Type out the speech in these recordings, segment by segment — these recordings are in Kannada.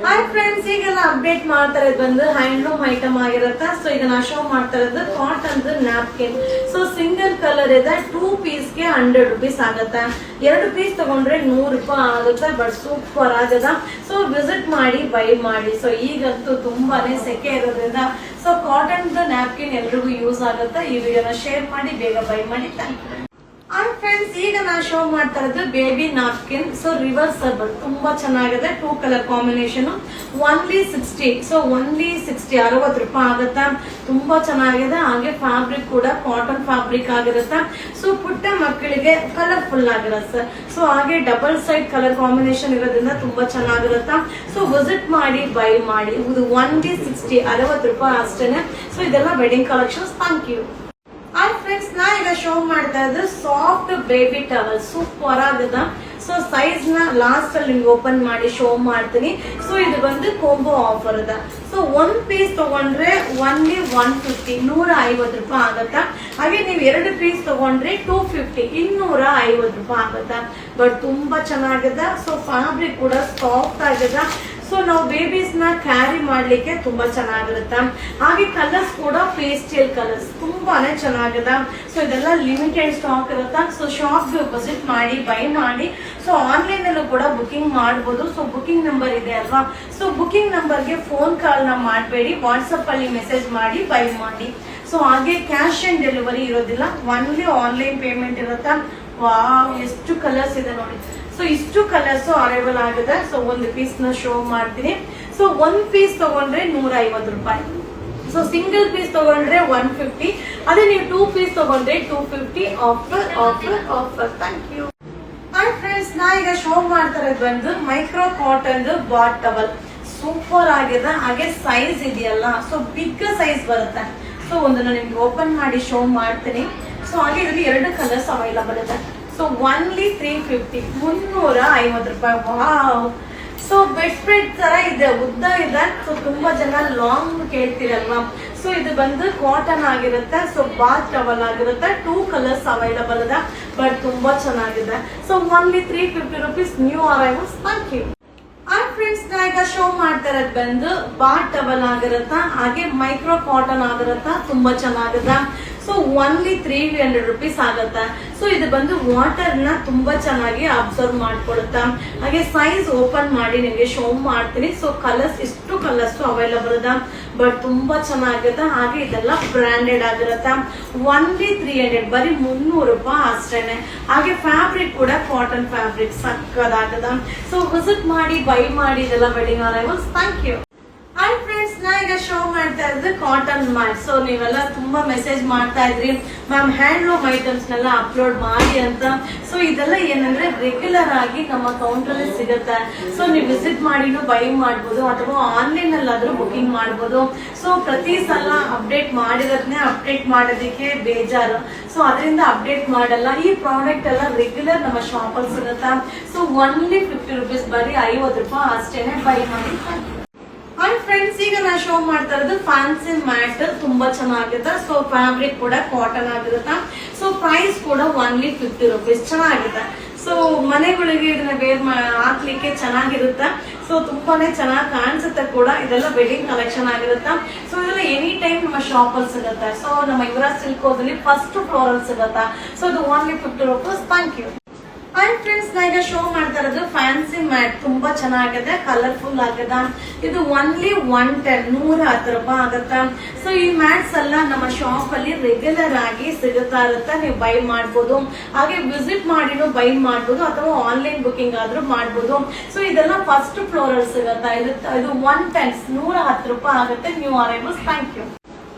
ಹಾಯ್ ಫ್ರೆಂಡ್ಸ್, ಈಗೆಲ್ಲ ಅಪ್ಡೇಟ್ ಮಾಡ್ತಾ ಇರೋದು ಬಂದು ಹ್ಯಾಂಡ್ಲೂಮ್ ಐಟಮ್ ಆಗಿರುತ್ತೆ. ಸೊ ಈಗ ನಾ ಶೋ ಮಾಡ್ತಾ ಇರೋದು cotton napkin. So single colour ಇದೆ, 2 ಪೀಸ್ಗೆ 100 rupees ಆಗುತ್ತೆ. 2 ಪೀಸ್ ತಗೊಂಡ್ರೆ 100 ರೂಪಾಯಿ ಆಗುತ್ತೆ. ಬಟ್ ಸೂಪರ್ ಆಗದ. ಸೊ ವಿಸಿಟ್ ಮಾಡಿ, ಬೈ ಮಾಡಿ. ಸೊ ಈಗಂತೂ ತುಂಬಾನೇ ಸೆಕೆ ಇರೋದ್ರಿಂದ ಸೊ ಕಾಟನ್ ನ್ಯಾಪ್ಕಿನ್ ಎಲ್ರಿಗೂ ಯೂಸ್ ಆಗುತ್ತೆ. ಈ ವಿಡಿಯೋನ ಶೇರ್ ಮಾಡಿ, ಬೇಗ ಬೈ ಮಾಡಿ. Thank you. ಫ್ರೆಂಡ್ಸ್, ಈಗ ನಾ ಶೋ ಮಾಡ್ತಾ ಇರೋದು ಬೇಬಿ ನಾಪ್ಕಿನ್. ಸೊ ರಿವರ್ಸಬಲ್, ತುಂಬಾ ಚೆನ್ನಾಗಿದೆ. 2 colour combination, only 60. So only 60, 60 ರೂಪಾಯಿ ಆಗುತ್ತೆ. ತುಂಬಾ ಚೆನ್ನಾಗಿದೆ. ಹಾಗೆ ಫ್ಯಾಬ್ರಿಕ್ ಕೂಡ ಕಾಟನ್ ಫ್ಯಾಬ್ರಿಕ್ ಆಗಿರುತ್ತೆ. ಸೊ ಪುಟ್ಟ ಮಕ್ಕಳಿಗೆ ಕಲರ್ಫುಲ್ ಆಗಿರುತ್ತೆ. ಸೊ ಹಾಗೆ ಡಬಲ್ ಸೈಡ್ ಕಲರ್ ಕಾಂಬಿನೇಷನ್ ಇರೋದ್ರಿಂದ ತುಂಬಾ ಚೆನ್ನಾಗಿರುತ್ತೆ. ಸೊ ವಿಸಿಟ್ ಮಾಡಿ, ಬೈ ಮಾಡಿ. ಇದು ಓನ್ಲಿ 60, 60 ರೂಪಾಯಿ ಅಷ್ಟೇನೆ. ಸೊ ಇದೆಲ್ಲ wedding collections. Thank you. Hi friends, ನಾ ಈಗ ಶೋ ಮಾಡ್ತಾ ಇದ್ದು ಸಾಫ್ಟ್ ಬೇಬಿ ಟವಲ್. ಸೂಪರ್ ಆಗದ. ಸೊ ಸೈಜ್ ನ ಲಾಸ್ಟ್ ಅಲ್ಲಿ ನಿಮ್ಗೆ ಓಪನ್ ಮಾಡಿ ಶೋ ಮಾಡ್ತೀನಿ. ಸೊ ಇದು ಬಂದು ಕಾಂಬೋ ಆಫರ್ ಅದ. ಸೊ 1 ಪೀಸ್ ತಗೊಂಡ್ರೆ ಓನ್ಲಿ 150, 150 ರೂಪಾಯಿ ಆಗತ್ತ. ಹಾಗೆ ನೀವು 2 ಪೀಸ್ ತಗೊಂಡ್ರೆ 250, 250 ರೂಪಾಯಿ ಆಗತ್ತ. ಬಟ್ ತುಂಬಾ ಚೆನ್ನಾಗದ. ಸೊ ಫ್ಯಾಬ್ರಿಕ್ ಕೂಡ ಸಾಫ್ಟ್ ಆಗದ. ಸೊ ನಾವು ಬೇಬೀಸ್ ನ ಕ್ಯಾರಿ ಮಾಡ್ಲಿಕ್ಕೆ ತುಂಬಾ ಚೆನ್ನಾಗಿರುತ್ತೆ. ಹಾಗೆ ಕಲರ್ಸ್ ಕೂಡ ಪೇಸ್ಟಲ್ ಕಲರ್ಸ್ ತುಂಬಾನೇ ಚೆನ್ನಾಗಿದೆ. ಸೊ ಇದೆಲ್ಲ ಲಿಮಿಟೆಡ್ ಸ್ಟಾಕ್ ಇರುತ್ತೆ. ಸೊ ಶಾಪ್ ವಿಸಿಟ್ ಮಾಡಿ, ಬೈ ಮಾಡಿ. ಸೊ ಆನ್ಲೈನ್ ಅಲ್ಲೂ ಕೂಡ ಬುಕಿಂಗ್ ಮಾಡಬಹುದು. ಸೊ ಬುಕಿಂಗ್ ನಂಬರ್ ಇದೆ ಅಲ್ವಾ. ಸೊ ಬುಕಿಂಗ್ ನಂಬರ್ಗೆ ಫೋನ್ ಕಾಲ್ ನ ಮಾಡಬೇಡಿ, ವಾಟ್ಸ್ಆಪ್ ಅಲ್ಲಿ ಮೆಸೇಜ್ ಮಾಡಿ, ಬೈ ಮಾಡಿ. ಸೊ ಹಾಗೆ ಕ್ಯಾಶ್ ಆನ್ ಡೆಲಿವರಿ ಇರೋದಿಲ್ಲ, ಓನ್ಲಿ ಆನ್ಲೈನ್ ಪೇಮೆಂಟ್ ಇರುತ್ತೆ. ವಾವ್, ಎಷ್ಟು ಕಲರ್ಸ್ ಇದೆ ನೋಡಿ. ಸೊ ಇಷ್ಟು ಕಲರ್ಸ್ ಅರೈವಲ್ ಆಗಿದೆ. ಸೊ 1 ಪೀಸ್ ನ ಶೋ ಮಾಡ್ತೀನಿ. ಸೊ 1 ಪೀಸ್ ತಗೊಂಡ್ರೆ 150 ರೂಪಾಯಿ. ಸೊ ಸಿಂಗಲ್ ಪೀಸ್ ತಗೊಂಡ್ರೆ 150. ಅದೇ ನೀವು 2 ಪೀಸ್ ತಗೊಂಡ್ರೆ 250. Offer offer offer. Thank you. Hi friends, ನಾ ಈಗ ಶೋ ಮಾಡ್ತಾ ಇರೋದು ಬಂದು micro cotton bath towel. Super ಆಗಿದೆ. ಹಾಗೆ ಸೈಜ್ ಇದೆಯಲ್ಲ, ಸೊ ಬಿಗ್ ಸೈಜ್ ಬರುತ್ತೆ. ಸೊ ಒಂದನ್ನ ನಿಮ್ಗೆ ಓಪನ್ ಮಾಡಿ ಶೋ ಮಾಡ್ತೀನಿ. ಸೊ ಹಾಗೆ ಇದರಲ್ಲಿ 2 ಕಲರ್ಸ್ ಅವೈಲಬಲ್ ಇದೆ. ಸೊ ಓನ್ಲಿ 350, 350 ರೂಪಾಯಿ. ವಾವ್. ಸೊ ಬೆಡ್ ಸ್ಪ್ರೆಡ್ ತರ ಇದೆ, ಉದ್ದ ಇದೆ. ಸೊ ತುಂಬಾ ಜನ ಲಾಂಗ್ ಕೇಳ್ತೀರಲ್ವಾ. ಸೊ ಇದು ಬಂದು ಕಾಟನ್ ಆಗಿರುತ್ತೆ. ಸೊ ಬಾತ್ ಟವಲ್ ಆಗಿರುತ್ತೆ. 2 ಕಲರ್ಸ್ ಅವೈಲಬಲ್ ಇದೆ. ಬಟ್ ತುಂಬಾ ಚೆನ್ನಾಗಿದೆ. So only 350 rupees, new arrivals. Thank you. Friends, ನಾ ಈಗ ಶೋ ಮಾಡ್ತಾ ಇರೋದು ಬಂದು ಬಾತ್ ಟವಲ್ ಆಗಿರುತ್ತಾ, ಹಾಗೆ ಮೈಕ್ರೋ ಕಾಟನ್ ಆಗಿರುತ್ತಾ. ತುಂಬಾ ಚೆನ್ನಾಗಿದೆ. ಸೊ ಓನ್ಲಿ 300 rupees ಆಗತ್ತ. ಸೊ ಇದು ಬಂದು ವಾಟರ್ ನ ತುಂಬಾ ಚೆನ್ನಾಗಿ ಅಬ್ಸರ್ವ್ ಮಾಡ್ಕೊಳುತ್ತಾ. ಹಾಗೆ ಸೈಜ್ ಓಪನ್ ಮಾಡಿ ನಿಮ್ಗೆ ಶೋ ಮಾಡ್ತೀನಿ. ಸೊ ಕಲರ್ಸ್, ಇಷ್ಟು ಕಲರ್ಸ್ ಅವೈಲಬಲ್ ಅದ. ಬಟ್ ತುಂಬಾ ಚೆನ್ನಾಗಿದೆ. ಹಾಗೆ ಇದೆಲ್ಲ ಬ್ರಾಂಡೆಡ್ ಆಗಿರತ್ತ. ಓನ್ಲಿ 300, ಬರೀ 300 ರೂಪಾಯಿ ಅಷ್ಟೇನೆ. ಹಾಗೆ ಫ್ಯಾಬ್ರಿಕ್ ಕೂಡ ಕಾಟನ್ ಫ್ಯಾಬ್ರಿಕ್ ಸಕ್ಕದಾಗದ. ಸೊ ವಿಸಿಟ್ ಮಾಡಿ, ಬೈ ಮಾಡಿ. ಇದೆಲ್ಲ wedding arrivals. Thank you. Hi friends, ನಾ ಈಗ ಶೋ ಮಾಡ್ತಾ ಇರೋದು ಕಾಟನ್ ಮ್ಯಾಟ್. ಸೊ ನೀವೆಲ್ಲ ತುಂಬಾ ಮೆಸೇಜ್ ಮಾಡ್ತಾ ಇದ್ರಿ, ಮ್ಯಾಮ್ ಹ್ಯಾಂಡ್ಲೂಮ್ ಐಟಮ್ಸ್ ನೆಲ್ಲ ಅಪ್ಲೋಡ್ ಮಾಡಿ ಅಂತ. ಸೊ ಇದೆಲ್ಲ ಏನಂದ್ರೆ ರೆಗ್ಯುಲರ್ ಆಗಿ ನಮ್ಮ ಕೌಂಟರ್ ಅಲ್ಲಿ ಸಿಗುತ್ತೆ. ಸೊ ನೀವು ವಿಸಿಟ್ ಮಾಡಿನೂ ಬೈ ಮಾಡ್ಬೋದು, ಅಥವಾ ಆನ್ಲೈನ್ ಅಲ್ಲಾದ್ರೂ ಬುಕಿಂಗ್ ಮಾಡ್ಬೋದು. ಸೊ ಪ್ರತಿ ಸಲ ಅಪ್ಡೇಟ್ ಮಾಡಿರೋದನ್ನೇ ಅಪ್ಡೇಟ್ ಮಾಡೋದಕ್ಕೆ ಬೇಜಾರು. ಸೊ ಅದರಿಂದ ಅಪ್ಡೇಟ್ ಮಾಡಲ್ಲ. ಈ ಪ್ರಾಡಕ್ಟ್ ಎಲ್ಲ ರೆಗ್ಯುಲರ್ ನಮ್ಮ ಶಾಪ್ ಅಲ್ಲಿ ಸಿಗುತ್ತೆ. ಸೊ ಓನ್ಲಿ 50 rupees, ಬರೀ 50 ರೂಪಾಯಿ ಅಷ್ಟೇನೆ. ಬೈ ಮಾಡಿ. ಹಾಯ್ ಫ್ರೆಂಡ್ಸ್, ಈಗ ನಾ ಶೋ ಮಾಡ್ತಾ ಇರೋದು ಫ್ಯಾನ್ಸಿ ಮ್ಯಾಟ್. ತುಂಬಾ ಚೆನ್ನಾಗಿದೆ. ಸೊ ಫ್ಯಾಬ್ರಿಕ್ ಕೂಡ ಕಾಟನ್ ಆಗಿರುತ್ತೆ. ಸೊ ಪ್ರೈಸ್ ಕೂಡ ಓನ್ಲಿ 50 rupees. ಚೆನ್ನಾಗಿದೆ. ಸೊ ಮನೆಗಳಿಗೆ ಇದನ್ನ ವೇರ್ ಹಾಕ್ಲಿಕ್ಕೆ ಚೆನ್ನಾಗಿರುತ್ತೆ. ಸೊ ತುಂಬಾನೇ ಚೆನ್ನಾಗಿ ಕಾಣಿಸುತ್ತೆ ಕೂಡ. ಇದೆಲ್ಲ ವೆಡ್ಡಿಂಗ್ ಕಲೆಕ್ಷನ್ ಆಗಿರುತ್ತೆ. ಸೊ ಇದೆಲ್ಲ ಎನಿ ಟೈಮ್ ನಮ್ಮ ಶಾಪ್ ಅಲ್ಲಿ ಸಿಗುತ್ತೆ. ಸೊ ನಮ್ಮ ಯುವರಾಜ್ ಸಿಲ್ಕ್ ಹೌಸಲ್ಲಿ ಫಸ್ಟ್ ಫ್ಲೋರ್ ಅಲ್ಲಿ ಸಿಗುತ್ತೆ. ಸೊ ಇದು only 50 rupees. Thank you. Hi friends, ನಾ ಈಗ ಶೋ ಮಾಡ್ತಾ ಇರೋದು ಫ್ಯಾನ್ಸಿ ಮ್ಯಾಟ್. ತುಂಬಾ ಚೆನ್ನಾಗಿದೆ, ಕಲರ್ಫುಲ್ ಆಗಿದೆ. ಇದು ಓನ್ಲಿ 110, 110 ರೂಪಾಯಿ ಆಗುತ್ತೆ. ಸೊ ಈ ಮ್ಯಾಟ್ಸ್ ಎಲ್ಲ ನಮ್ಮ ಶಾಪ್ ಅಲ್ಲಿ ರೆಗ್ಯುಲರ್ ಆಗಿ ಸಿಗುತ್ತಾ ಇರುತ್ತೆ. ನೀವು ಬೈ ಮಾಡ್ಬೋದು. ಹಾಗೆ ವಿಸಿಟ್ ಮಾಡಿನೂ ಬೈ ಮಾಡ್ಬೋದು, ಅಥವಾ ಆನ್ಲೈನ್ ಬುಕಿಂಗ್ ಆದ್ರೂ ಮಾಡ್ಬೋದು. ಸೊ ಇದೆಲ್ಲ ಫಸ್ಟ್ ಫ್ಲೋರ್ ಅಲ್ಲಿ ಸಿಗುತ್ತೆ. ಇದು 110, 110 ರೂಪಾಯಿ ಆಗುತ್ತೆ. New arrivals. Thank you.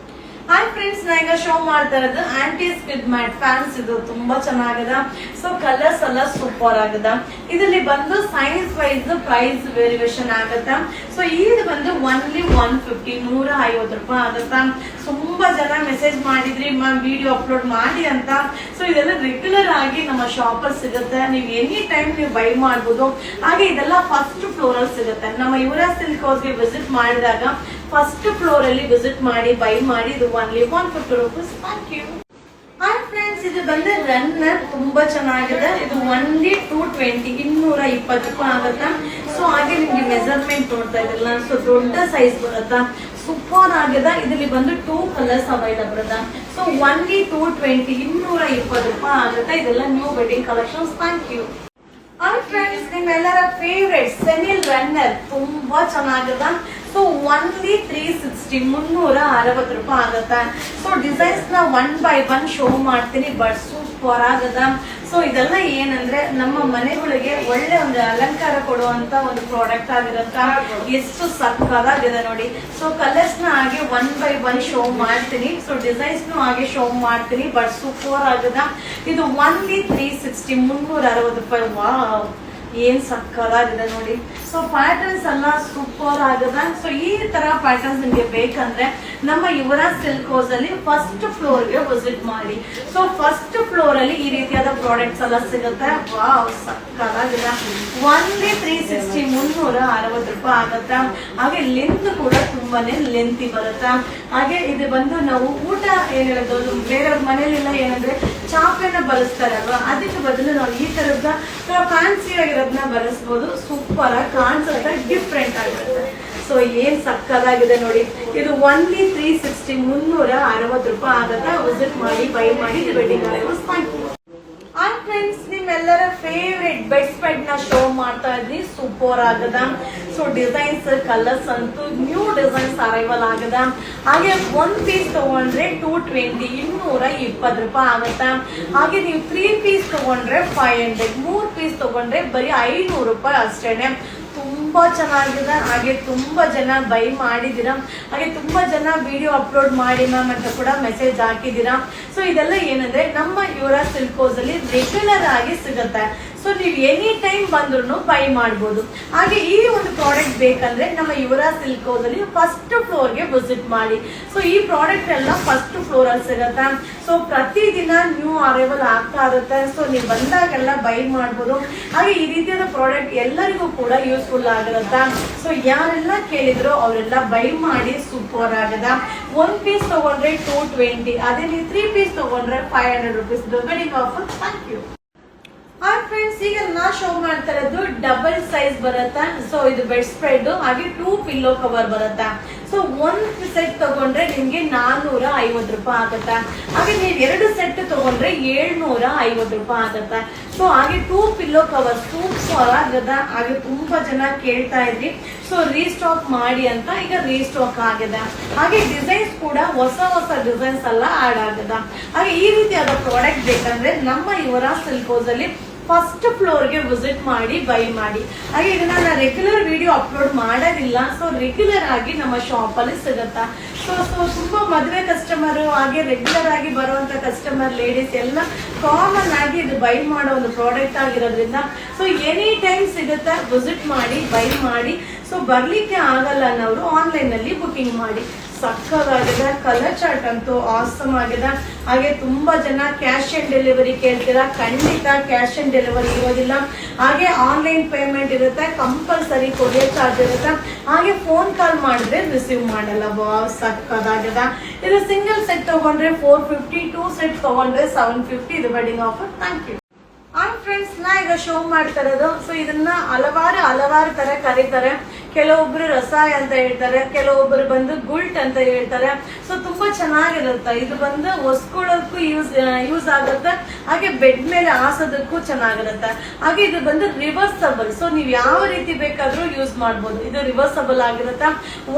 Hi friends, ನಾ ಈಗ ಶೋ ಮಾಡ್ತಾ ಇರೋದು ಆಂಟಿ ಸ್ಕಿಡ್ ಮ್ಯಾಟ್ ಫ್ಯಾನ್ಸ್. ಇದು ತುಂಬಾ ಚೆನ್ನಾಗಿದೆ. ಸೊ ಕಲರ್ಸ್ ಎಲ್ಲ ಸೂಪರ್ ಆಗಿದೆ. ಇದರಲ್ಲಿ ಬಂದು ಸೈಜ್ ವೈಸ್ ಪ್ರೈಸ್ ವೇರಿಯೇಷನ್ ಆಗುತ್ತೆ. ಸೊ ಇದು ಬಂದು ಓನ್ಲಿ 150, 150 ರೂಪಾಯಿ ಆಗುತ್ತೆ. ತುಂಬಾ ಜನ ಮೆಸೇಜ್ ಮಾಡಿದ್ರಿ, ಮ್ಯಾಮ್ ವಿಡಿಯೋ ಅಪ್ಲೋಡ್ ಮಾಡಿ ಅಂತ. ಸೊ ಇದೆಲ್ಲ ರೆಗ್ಯುಲರ್ ಆಗಿ ನಮ್ಮ ಶಾಪ್ ಅಲ್ಲಿ ಸಿಗುತ್ತೆ. ನೀವು ಎನಿ ಟೈಮ್ ನೀವು ಬೈ ಮಾಡ್ಬೋದು. ಹಾಗೆ ಇದೆಲ್ಲ ಫಸ್ಟ್ ಫ್ಲೋರ್ ಅಲ್ಲಿ ಸಿಗುತ್ತೆ. ನಮ್ಮ ಯುವರಾಜ್ ಸಿಲ್ಕ್ ಹೌಸ್ಗೆ ವಿಸಿಟ್ ಮಾಡಿದಾಗ ಫಸ್ಟ್ ಫ್ಲೋರ್ ಅಲ್ಲಿ ವಿಸಿಟ್ ಮಾಡಿ, ಬೈ ಮಾಡಿ. ಇದು only 150 rupees. Thank you. Hi friends, friends ಇದು ಬಂದ್ರೆ ರನ್ನರ್ ತುಂಬಾ ಚೆನ್ನಾಗಿದೆ. ಇದು ಓನ್ಲಿ 220 220 ರೂಪಾಯಿ ಆಗುತ್ತಾ. ಸೊ ಹಾಗೆ ನಿಮ್ಗೆ ಮೆಜರ್ಮೆಂಟ್ ನೋಡ್ತಾ ಇದ್ರಲ್ಲ, ಸೊ ದೊಡ್ಡ ಸೈಜ್ ಬರುತ್ತಾ, ಸೂಪರ್ ಆಗಿದೆ. ಇದರಲ್ಲಿ ಬಂದು 2 ಕಲರ್ಸ್ ಅವೈಲಬಲ್ ಅದ. ಸೊ ಓನ್ಲಿ 220 220 ರೂಪಾಯಿ ಆಗುತ್ತೆ. ಇದೆಲ್ಲ new wedding collections. Thank you. Friends, ನಿಮ್ಮೆಲ್ಲರ ಫೇವ್ರೆಟ್ ಸೆನಿಲ್ ರನ್ನರ್ ತುಂಬಾ ಚೆನ್ನಾಗದ. ಸೊ ಓನ್ಲಿ 360 360 ರೂಪಾಯಿ ಆಗತ್ತ. ಸೊ ಡಿಸೈನ್ಸ್ ನ 1 by 1 ಶೋ ಮಾಡ್ತೀನಿ, ಬಟ್ ಸೂಪರ್ ಆಗದ. ಸೊ ಇದೆಲ್ಲ ಏನಂದ್ರೆ ನಮ್ಮ ಮನೆಗಳಿಗೆ ಒಳ್ಳೆ ಒಂದು ಅಲಂಕಾರ ಕೊಡುವಂತ ಒಂದು ಪ್ರಾಡಕ್ಟ್ ಆಗಿರತ್ತ. ಎಷ್ಟು ಸಕ್ಕದಾಗಿದೆ ನೋಡಿ. ಸೊ ಕಲರ್ಸ್ ನ ಹಾಗೆ 1 by 1 ಶೋ ಮಾಡ್ತೀನಿ. ಸೊ ಡಿಸೈನ್ಸ್ ನು ಹಾಗೆ ಶೋ ಮಾಡ್ತೀನಿ, ಬಟ್ ಸೂಪರ್ ಆಗದ. ಇದು ಓನ್ಲಿ 360 360 ರೂಪಾಯಿ. ವಾವ್, ಏನ್ ಸಕ್ಕದಾಗಿದೆ ನೋಡಿ. ಸೊ ಪ್ಯಾಟರ್ನ್ಸ್ ಎಲ್ಲ ಸೂಪರ್ ಆಗದ. ಸೊ ಈ ತರ ಪ್ಯಾಟರ್ನ್ಸ್ ನಿಮ್ಗೆ ಬೇಕಂದ್ರೆ ನಮ್ಮ ಯುವರಾಜ್ ಸಿಲ್ಕ್ ಹೌಸ್ ಅಲ್ಲಿ ಫಸ್ಟ್ ಫ್ಲೋರ್ ಗೆ ವಿಸಿಟ್ ಮಾಡಿ. ಸೊ ಫಸ್ಟ್ ಫ್ಲೋರ್ ಅಲ್ಲಿ ಈ ರೀತಿಯಾದ ಪ್ರಾಡಕ್ಟ್ಸ್ ಎಲ್ಲ ಸಿಗುತ್ತೆ. ವಾವ್, ಸಕ್ಕದಾಗಿದೆ. ಓನ್ಲಿ 360 360 ರೂಪಾಯಿ ಆಗತ್ತ. ಹಾಗೆ ಲೆಂತ್ ಕೂಡ ತುಂಬಾನೇ ಲೆಂತಿ ಬರುತ್ತಾ. ಹಾಗೆ ಇದು ಬಂದು ನಾವು ಊಟ ಏನ್ ಹೇಳೋದು, ಬೇರೆಯವ್ರ ಮನೇಲೆಲ್ಲ ಏನಂದ್ರೆ ಚಾಪೆನ ಬಳಸ್ತಾರಲ್ವಾ, ಅದಕ್ಕೆ ಬದಲು ನಾವು ಈ ತರದ ಫ್ಯಾನ್ಸಿ ಆಗಿರೋದನ್ನ ಬಳಸಬಹುದು. ಸೂಪರ್ ಆಗಿ ಕಾಣಿಸುತ್ತೆ, ಡಿಫ್ರೆಂಟ್ ಆಗಿರುತ್ತೆ. ಸೊ ಏನ್ ಸಕ್ಕದಾಗಿದೆ ನೋಡಿ. ಇದು ಓನ್ಲಿ 360 360 ರೂಪಾಯಿ ಆಗತ್ತ. ವಿಸಿಟ್ ಮಾಡಿ, ಬೈ ಮಾಡಿ. Wedding articles. Thank you. Friends, ನಿಮ್ಮೆಲ್ಲರ ಫೇವ್ರೆಟ್ ಬೆಡ್ ಸ್ಪ್ರೆಡ್ ನ ಶೋ ಮಾಡ್ತಾ ಇದ್ವಿ. ಸೂಪರ್ ಆಗದ. ಸೊ ಡಿಸೈನ್ಸ್ ಕಲರ್ಸ್ ಅಂತೂ ನ್ಯೂ ಡಿಸೈನ್ಸ್ ಅರೈವಲ್ ಆಗದ. ಹಾಗೆ 1 ಪೀಸ್ ತಗೊಂಡ್ರೆ 220 220 ರೂಪಾಯಿ ಆಗತ್ತ. ಹಾಗೆ ನೀವು 3 ಪೀಸ್ ತಗೊಂಡ್ರೆ 500, 3 ಪೀಸ್ ತಗೊಂಡ್ರೆ ಬರೀ 500 ರೂಪಾಯಿ ಅಷ್ಟೇನೆ. ತುಂಬಾ ಚೆನ್ನಾಗಿದೆ. ಹಾಗೆ ತುಂಬಾ ಜನ ಬೈ ಮಾಡಿದೀರಾ. ಹಾಗೆ ತುಂಬಾ ಜನ ವಿಡಿಯೋ ಅಪ್ಲೋಡ್ ಮಾಡಿ ಮ್ಯಾಮ್ ಅಂತ ಕೂಡ ಮೆಸೇಜ್ ಹಾಕಿದೀರಾ. ಸೊ ಇದೆಲ್ಲ ಏನಂದ್ರೆ ನಮ್ಮ ಯುವರಾಜ್ ಸಿಲ್ಕ್ ಹೌಸ್ ಅಲ್ಲಿ ರೆಗ್ಯುಲರ್ ಆಗಿ ಸಿಗುತ್ತೆ. ಸೊ ನೀವು ಎನಿ ಟೈಮ್ ಬಂದ್ರು ಬೈ ಮಾಡಬಹುದು. ಹಾಗೆ ಈ ಒಂದು ಪ್ರಾಡಕ್ಟ್ ಬೇಕಂದ್ರೆ ನಮ್ಮ ಯುವರಾಜ್ ಸಿಲ್ಕ್ ಹೌಸ್ ಅಲ್ಲಿ ಫಸ್ಟ್ ಫ್ಲೋರ್ ಗೆ ವಿಸಿಟ್ ಮಾಡಿ. ಸೊ ಈ ಪ್ರಾಡಕ್ಟ್ ಎಲ್ಲ ಫಸ್ಟ್ ಫ್ಲೋರ್ ಅಲ್ಲಿ ಸಿಗತ್ತೆ. ಸೊ ಪ್ರತಿದಿನ ನ್ಯೂ ಅರೈವಲ್ ಆಗ್ತಾ ಇರುತ್ತೆ. ಸೊ ನೀವು ಬಂದಾಗೆಲ್ಲ ಬೈ ಮಾಡಬಹುದು. ಹಾಗೆ ಈ ರೀತಿಯಾದ ಪ್ರಾಡಕ್ಟ್ ಎಲ್ಲರಿಗೂ ಕೂಡ ಯೂಸ್ಫುಲ್ ಆಗಿರುತ್ತೆ. ಸೊ ಯಾರೆಲ್ಲ ಕೇಳಿದ್ರು ಅವರೆಲ್ಲ ಬೈ ಮಾಡಿ. ಸೂಪರ್ ಆಗದ. 1 ಪೀಸ್ ತಗೊಂಡ್ರೆ 220, ಅದೇ ನೀವು 3 ಪೀಸ್ ತಗೊಂಡ್ರೆ 500 rupees wedding offer. Thank you. Friends, ಈಗ ನಾ ಶೋ ಮಾಡ್ತಾ ಇರೋದು ಡಬಲ್ ಸೈಜ್ ಬರುತ್ತಾ. ಸೊ ಇದು ಬೆಡ್ ಸ್ಪ್ರೆಡ್, ಹಾಗೆ 2 ಪಿಲ್ಲೋ ಕವರ್ ಬರುತ್ತಾ. ಸೊ 1 ಸೆಟ್ ತಗೊಂಡ್ರೆ ನಿಮ್ಗೆ 450 ರೂಪಾಯಿ ಆಗತ್ತ. ಹಾಗೆ ನೀವು 2 ಸೆಟ್ ತಗೊಂಡ್ರೆ 750 ರೂಪಾಯಿ ಆಗತ್ತ. ಸೊ ಹಾಗೆ 2 ಪಿಲ್ಲೋ ಕವರ್ ಸೂಪರ್ ಆಗದ. ಹಾಗೆ ತುಂಬಾ ಜನ ಕೇಳ್ತಾ ಇದ್ರಿ, ಸೊ ರೀಸ್ಟಾಕ್ ಮಾಡಿ ಅಂತ. ಈಗ ರೀಸ್ಟಾಕ್ ಆಗಿದೆ. ಹಾಗೆ ಡಿಸೈನ್ಸ್ ಕೂಡ ಹೊಸ ಹೊಸ ಡಿಸೈನ್ಸ್ ಎಲ್ಲ ಆಡ್ ಆಗದ. ಹಾಗೆ ಈ ರೀತಿಯಾದ ಪ್ರಾಡಕ್ಟ್ ಬೇಕಂದ್ರೆ ನಮ್ಮ ಯುವರಾಜ್ ಸಿಲ್ಕ್ ಹೌಸ್ ಅಲ್ಲಿ ಫಸ್ಟ್ ಫ್ಲೋರ್ ಗೆ ವಿಸಿಟ್ ಮಾಡಿ, ಬೈ ಮಾಡಿ. ಹಾಗೆ ಇದನ್ನ ನಾನು ರೆಗ್ಯುಲರ್ ವಿಡಿಯೋ ಅಪ್ಲೋಡ್ ಮಾಡೋದಿಲ್ಲ. ಸೊ ರೆಗ್ಯುಲರ್ ಆಗಿ ನಮ್ಮ ಶಾಪ್ ಅಲ್ಲಿ ಸಿಗುತ್ತಾ. ಸೊ ತುಂಬಾ ಮದುವೆ ಕಸ್ಟಮರ್, ಹಾಗೆ ರೆಗ್ಯುಲರ್ ಆಗಿ ಬರುವಂತ ಕಸ್ಟಮರ್ ಲೇಡೀಸ್ ಎಲ್ಲ ಕಾಮನ್ ಆಗಿ ಇದು ಬೈ ಮಾಡೋ ಒಂದು ಪ್ರಾಡಕ್ಟ್ ಆಗಿರೋದ್ರಿಂದ ಸೊ ಎನಿ ಟೈಮ್ ಸಿಗುತ್ತೆ. ವಿಸಿಟ್ ಮಾಡಿ, ಬೈ ಮಾಡಿ. ಸೊ ಬರ್ಲಿಕ್ಕೆ ಆಗಲ್ಲ ಅನ್ನೋರು ಆನ್ಲೈನ್ ಅಲ್ಲಿ ಬುಕಿಂಗ್ ಮಾಡಿ. ಸಕ್ಕದಾಗಿದೆ. ಕಲರ್ ಚಾರ್ಟ್ ಅಂತೂ ಆಸಮ್ ಆಗಿದೆ. ಹಾಗೆ ತುಂಬಾ ಜನ ಕ್ಯಾಶ್ ಆನ್ ಡೆಲಿವರಿ ಕೇಳ್ತೀರಾ. ಖಂಡಿತ ಕ್ಯಾಶ್ ಆನ್ ಡೆಲಿವರಿ ಇರೋದಿಲ್ಲ. ಹಾಗೆ ಆನ್ಲೈನ್ ಪೇಮೆಂಟ್ ಇರುತ್ತೆ. ಕಂಪಲ್ಸರಿ ಕೊರಿಯರ್ ಚಾರ್ಜ್ ಇರುತ್ತೆ. ಹಾಗೆ ಫೋನ್ ಕಾಲ್ ಮಾಡಿದ್ರೆ ರಿಸೀವ್ ಮಾಡಲ್ಲ. ವಾವ್, ಸಕ್ಕದಾಗಿದೆ. ಇದು ಸಿಂಗಲ್ ಸೆಟ್ ತಗೊಂಡ್ರೆ 450, 2 ಸೆಟ್ ತಗೊಂಡ್ರೆ 750. ಇದು wedding offer. Thank you. Friends, ನಾ ಈಗ ಶೋ ಮಾಡ್ತಾ ಇರೋದು. ಸೊ ಇದನ್ನ ಹಲವಾರು ತರ ಕರೀತಾರೆ. ಕೆಲವೊಬ್ರು ರಸಾಯ ಅಂತ ಹೇಳ್ತಾರೆ, ಕೆಲವೊಬ್ರು ಬಂದು ಗುಲ್ಟ್ ಅಂತ ಹೇಳ್ತಾರೆ. ಸೊ ತುಂಬಾ ಚೆನ್ನಾಗಿರುತ್ತೆ. ಇದು ಬಂದು ಹೊಸ್ಕೊಳ್ಳೋದಕ್ಕೂ ಯೂಸ್ ಆಗುತ್ತೆ. ಹಾಗೆ ಬೆಡ್ ಮೇಲೆ ಹಾಸೋದಕ್ಕೂ ಚೆನ್ನಾಗಿರುತ್ತೆ. ಹಾಗೆ ಇದು ಬಂದು ರಿವರ್ಸಬಲ್. ಸೊ ನೀವು ಯಾವ ರೀತಿ ಬೇಕಾದ್ರೂ ಯೂಸ್ ಮಾಡ್ಬೋದು. ಇದು ರಿವರ್ಸಬಲ್ ಆಗಿರುತ್ತೆ.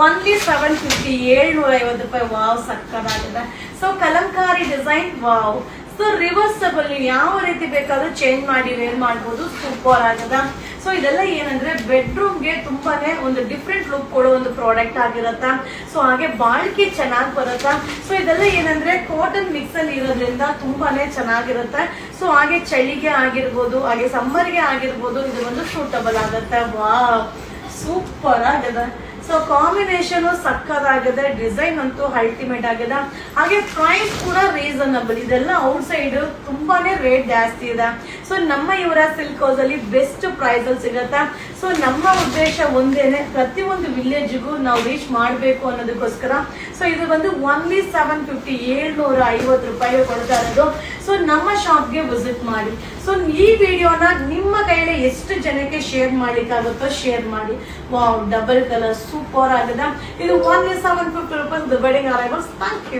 ಓನ್ಲಿ 750 750 ರೂಪಾಯಿ. ವಾವ್, ಸಕ್ಕದಾಗಿದೆ. So kalamkari design. Wow. So reversible, ನೀವು ಯಾವ ರೀತಿ ಬೇಕಾದ್ರೂ ಚೇಂಜ್ ಮಾಡಿ ವೇರ್ ಮಾಡಬಹುದು. ಸೂಪರ್ ಆಗದ. ಸೊ ಇದೆಲ್ಲ ಏನಂದ್ರೆ ಬೆಡ್ರೂಮ್ಗೆ ತುಂಬಾನೇ ಒಂದು ಡಿಫ್ರೆಂಟ್ ಲುಕ್ ಕೊಡೋ ಒಂದು ಪ್ರಾಡಕ್ಟ್ ಆಗಿರತ್ತ. ಸೊ ಹಾಗೆ ಬಾಳ್ಕೆ ಚೆನ್ನಾಗಿ ಬರುತ್ತಾ. ಸೊ ಇದೆಲ್ಲ ಏನಂದ್ರೆ ಕಾಟನ್ ಮಿಕ್ಸ್ ಅಲ್ಲಿ ಇರೋದ್ರಿಂದ ತುಂಬಾನೇ ಚೆನ್ನಾಗಿರುತ್ತೆ. ಸೊ ಹಾಗೆ ಚಳಿಗೆ ಆಗಿರ್ಬೋದು, ಹಾಗೆ ಸಮ್ಮರ್ಗೆ ಆಗಿರ್ಬೋದು, ಇದು ಒಂದು ಸೂಟಬಲ್ ಆಗತ್ತೆ. ವಾವ್, ಸೂಪರ್ ಆಗದ. ಸೊ ಕಾಂಬಿನೇಷನ್ ಸಕ್ಕದಾಗಿದೆ, ಡಿಸೈನ್ ಅಂತೂ ಅಲ್ಟಿಮೇಟ್ ಆಗಿದೆ, ಹಾಗೆ ಪ್ರೈಸ್ ಕೂಡ ರೀಸನಬಲ್. ಇದೆಲ್ಲ ಔಟ್ ಸೈಡ್ ತುಂಬಾನೇ ರೇಟ್ ಜಾಸ್ತಿ ಇದೆ. ಸೊ ನಮ್ಮ ಯುವರಾಜ್ ಸಿಲ್ಕ್ ಹೌಸ್ ಅಲ್ಲಿ ಬೆಸ್ಟ್ ಪ್ರೈಸ್ ಅಲ್ಲಿ ಸಿಗತ್ತೆ. ಸೊ ನಮ್ಮ ಉದ್ದೇಶ ಒಂದೇನೆ, ಪ್ರತಿಯೊಂದು ವಿಲೇಜ್ಗೂ ನಾವು ರೀಚ್ ಮಾಡಬೇಕು ಅನ್ನೋದಕ್ಕೋಸ್ಕರ. ಸೊ ಇದು ಬಂದು ಓನ್ಲಿ 750 750 ರೂಪಾಯಿ ಕೊಡ್ತಾ ಇರೋದು. ಸೊ ನಮ್ಮ ಶಾಪ್ಗೆ ವಿಸಿಟ್ ಮಾಡಿ. ಸೊ ಈ ವಿಡಿಯೋನ ನಿಮ್ಮ ಕೈಯಲ್ಲಿ ಎಷ್ಟು ಜನಕ್ಕೆ ಶೇರ್ ಮಾಡ್ಲಿಕ್ಕಾಗುತ್ತೋ ಶೇರ್ ಮಾಡಿ. ವಾವ್, ಡಬಲ್ ಕಲರ್ ಸೂಪರ್ ಆಗಿದೆ. ಇದು ಓನ್ಲಿ 750 ರೂಪಾಯಿ ವೆಡ್ಡಿಂಗ್ ಅರೈವಲ್ಸ್. Thank you.